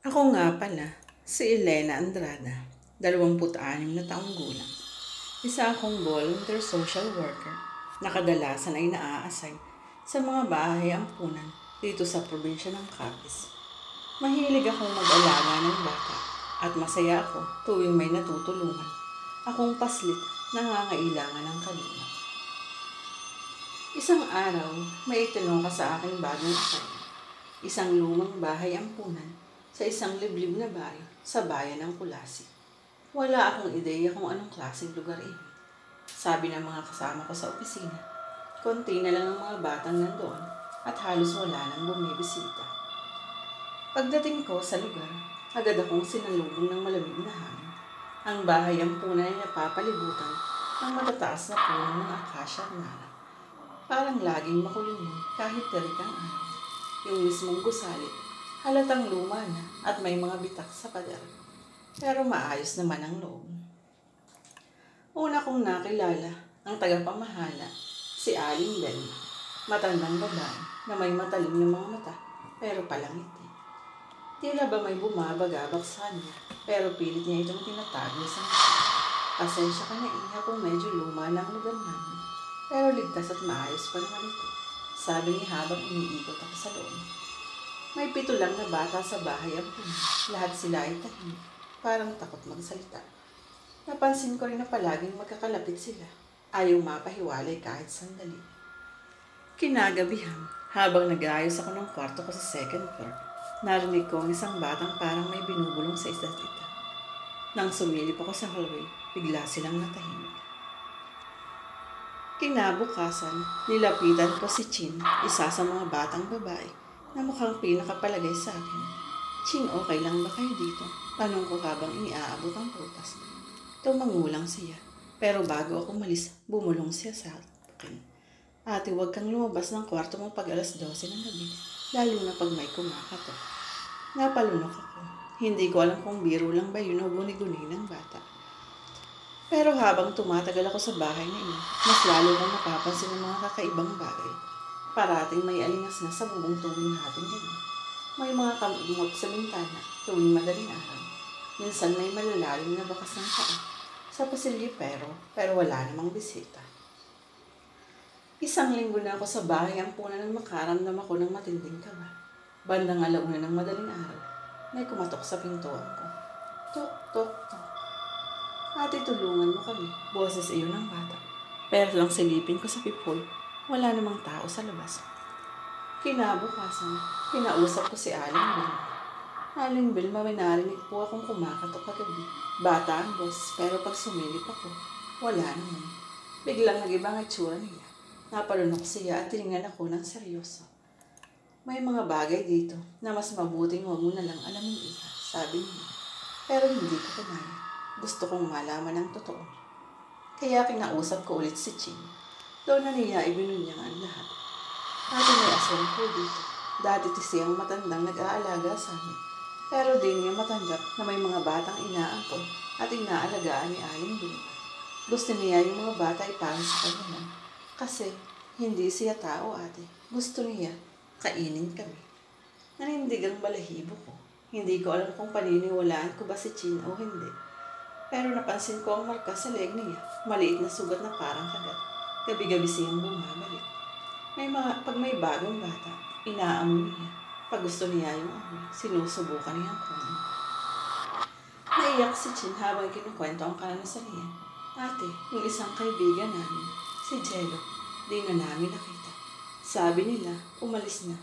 Ako nga pala, si Elena Andrada, 26 na taong gulang. Isa akong volunteer social worker na kadalasan ay naa-assign sa mga bahay ampunan dito sa probinsya ng Capiz. Mahilig akong mag-alaga ng bata at masaya ako tuwing may natutulungan. Akong paslit nangangailangan ng kalina. Isang araw, may itinong ka sa aking bagong assign. Isang lumang bahay ampunan sa isang liblib na bahay sa bayan ng Kulasi. Wala akong ideya kung anong klaseng lugar iyon. Sabi ng mga kasama ko sa opisina, konti na lang ang mga batang nandoon at halos wala nang bumibisita. Pagdating ko sa lugar, agad akong sinalubong ng malamig na hangin. Ang bahay ampunan ay napapalibutan ng matataas na puno ng akasya at nara. Parang laging makulong kahit terik ang araw. Yung mismong gusali, halatang luma na at may mga bitak sa pader. Pero maayos naman ang loob. Una kong nakilala ang tagapamahala, si Aling Bel. Matandang babae na may matalim na mga mata pero palangiti. Tila ba may bumabagabak sa kanya pero pilit niya itong tinatago sa mata. Pasensya ka na iha kung medyo luma na ang lugar namin. Pero ligtas at maayos pa naman ito, sabi niya habang iniikot ako sa loob. May 7 lang na bata sa bahay ang puno. Lahat sila ay tahimik, parang takot magsalita. Napansin ko rin na palaging magkakalapit sila. Ayaw mapahiwalay kahit sandali. Kinagabihan, habang nag-aayos ako ng kwarto ko sa second floor, narinig ko ang isang batang parang may binubulong sa isa't isa. Nang sumilip ako sa hallway, bigla silang natahimik. Kinabukasan, nilapitan ko si Chin, isa sa mga batang babae, na mukhang pinakapalagay sa akin. Chin, okay lang ba kayo dito? Tanong ko habang iniaabot ang prutas. Tumangulang siya, pero bago ako malis, bumulong siya sa akin. Ate, huwag kang lumabas ng kwarto mo pag alas 12 ng gabi, lalo na pag may kumakatok. Napalunok ako. Hindi ko alam kung biro lang ba yun o guni-guni ng bata. Pero habang tumatagal ako sa bahay na iyon, mas lalo kong napapansin ang mga kakaibang bagay. Parating may alingas na sa bubong tuwing hating gabi. May mga kamot sa bintana tuwing madaling araw. Minsan may malalalim na bakas ng paa sa pasilyo pero wala namang bisita. Isang linggo na ako sa bahay ampunan nang makaramdam ako ng matinding kaba. Bandang 1:00 ng madaling araw, may kumatok sa pintuan ko. Tok, tok, tok. Ate, tulungan mo kami. Boses iyon ng bata. Pero lang silipin ko sa pipol, wala namang tao sa labas. Kinabukasan, kinausap ko si Aling Bel. Aling Bel, may narinig po akong kumakatok kagabi. Bata ang boss, pero pag sumilip ako, wala naman. Biglang nag-ibang itsura niya. Napalunok siya at tiningnan ako ng seryoso. May mga bagay dito na mas mabuting huwag mo na lang alamin iha, sabi niya. Pero hindi ko kinaya. Gusto kong malaman ang totoo. Kaya kinausap ko ulit si Chin. Doon na niya ibinunyang ang lahat. Ate, may aswang po dito. Dati siyang matandang nag-aalaga sa amin. Pero di niya matanggap na may mga batang inaampon at inaalagaan ni Aling Bel. Gusto niya yung mga bata ay parang sa kanya. Kasi hindi siya tao, ate. Gusto niya kainin kami. Nanindig ang balahibo ko. Hindi ko alam kung paniniwalaan ko ba si Chin o hindi. Pero napansin ko ang marka sa leg niya. Maliit na sugat na parang kagat. Gabi-gabi siyang bumabalik. Pag may bagong bata, inaamoy niya. Pag gusto niya yung amoy, sinusubukan niyang kunin. Naiyak si Chin habang kinukwento ang karanasan niya. Ate, yung isang kaibigan namin, si Jello, di na namin nakita. Sabi nila, umalis na.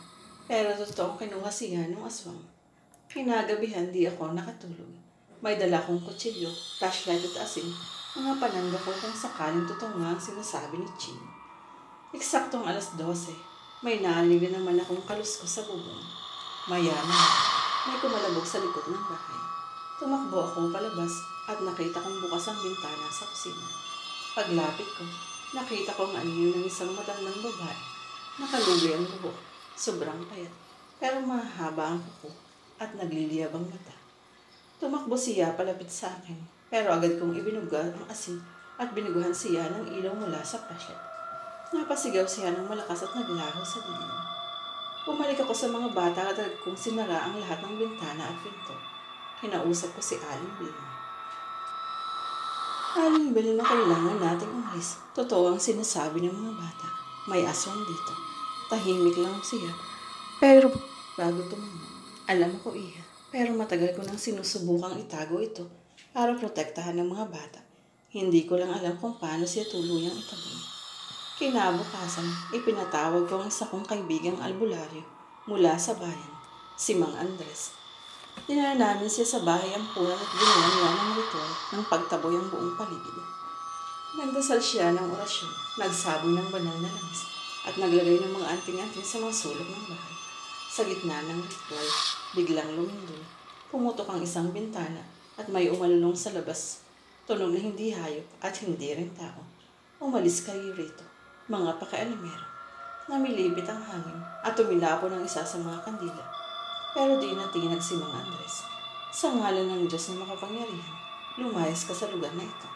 Pero totoong kinuha siya ng aswang. Kinagabihan di ako nakatulog. May dala kong kutsilyo, flashlight at asin, mga panangga ko kung sakaling totoo nga ang sinasabi ni Chin. Eksaktong alas 12, may narinig naman akong kaluskos sa bubong. Maya-maya, may kumalabog sa likod ng bahay. Tumakbo ako palabas at nakita kong bukas ang bintana sa kusina. Paglapit ko, nakita ko ang anyo ng isang matandang babae. Nakalugay ang buhok, sobrang payat, pero mahaba ang kuko at nagliliyab ang mata. Tumakbo siya palapit sa akin, pero agad kong ibinuga ang asin at biniguhan siya ng ilaw mula sa flashlight. Napasigaw siya ng malakas at naglaho sa dilim. Bumalik ako sa mga bata at agad kong sinara ang lahat ng bintana at pinto. Kinausap ko si Aling Vilma. Aling Vilma, kailangan nating umalis. Totoo ang sinasabi ng mga bata. May aswang dito. Tahimik lang siya. Pero bago tumango, alam ko iya. Pero matagal ko nang sinusubukang itago ito para protektahan ng mga bata. Hindi ko lang alam kung paano siya tuluyang itaboy. Kinabukasan, ipinatawag ko ang isa kong kaibigang albularyo mula sa bayan, si Mang Andres. Dinala namin siya sa bahay ampunan at ginawa niya ng ritual ng pagtaboy ang buong paligid. Nagdasal siya ng orasyon, nagsaboy ng banal na langis, at naglagay ng mga anting-anting sa mga sulok ng bahay. Sa gitna ng ritual, biglang lumindol. Pumutok ang isang bintana at may umalulong sa labas. Tunog na hindi hayop at hindi rin tao. Umalis kayo rito, mga pakialamero. Namilipit ang hangin at tumilapon ang isa sa mga kandila. Pero di natinag si Mang Andres. Sa ngalan ng Diyos na makapangyarihan, lumayas ka sa lugar na ito.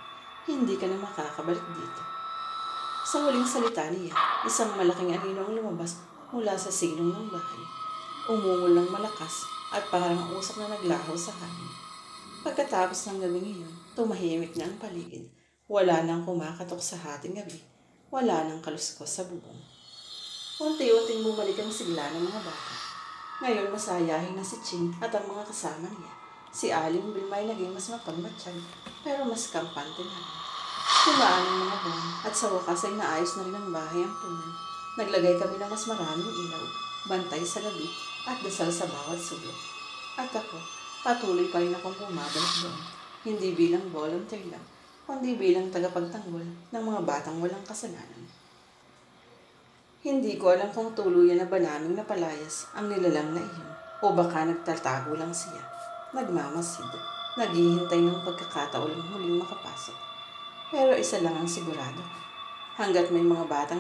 Hindi ka na makakabalik dito. Sa huling salita niya, isang malaking anino ang lumabas mula sa silong ng bahay. Umungol ng malakas at parang usok na naglaho sa hangin. Pagkatapos ng gabing iyon, tumahimik na ang paligid. Wala nang kumakatok sa hating gabi. Wala nang kaluskos sa bubong. Unti-unting bumalik ang sigla ng mga bata. Ngayon masayahin na si Ching at ang mga kasama niya. Si Aling Vilma ay naging mas mapagmatsyag, pero mas kampante na rin. Tumaan ang mga buwan at sa wakas ay naayos na rin ang bahay ampunan. Naglagay kami ng mas maraming ilaw, bantay sa gabi at dasal sa bawat sulok. At ako, patuloy pa rin akong bumabalik doon. Hindi bilang volunteer lang, kundi bilang tagapagtanggol ng mga batang walang kasalanan. Hindi ko alam kung tuluyan na ba naming napalayas ang nilalang na iyon o baka nagtatago lang siya, nagmamasid, naghihintay ng pagkakataon muling makapasok. Pero isa lang ang sigurado, hanggat may mga batang